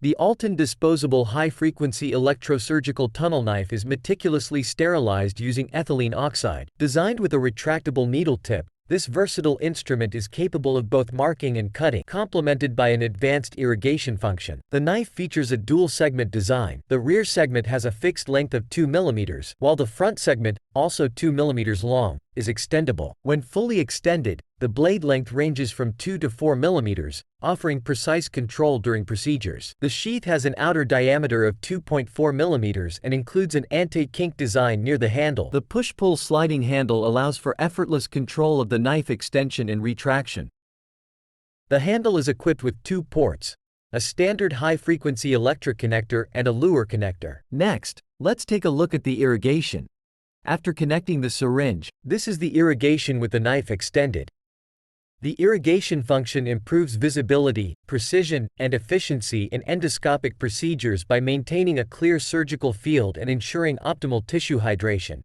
The Alton disposable high-frequency electrosurgical tunnel knife is meticulously sterilized using ethylene oxide. Designed with a retractable needle tip, this versatile instrument is capable of both marking and cutting, complemented by an advanced irrigation function. The knife features a dual-segment design. The rear segment has a fixed length of 2 mm, while the front segment, also 2 mm long, is extendable. When fully extended, the blade length ranges from 2 to 4 mm, offering precise control during procedures. The sheath has an outer diameter of 2.4 mm and includes an anti-kink design near the handle. The push-pull sliding handle allows for effortless control of the knife extension and retraction. The handle is equipped with 2 ports, a standard high-frequency electric connector and a lure connector. Next, let's take a look at the irrigation. After connecting the syringe, this is the irrigation with the knife extended. The irrigation function improves visibility, precision, and efficiency in endoscopic procedures by maintaining a clear surgical field and ensuring optimal tissue hydration.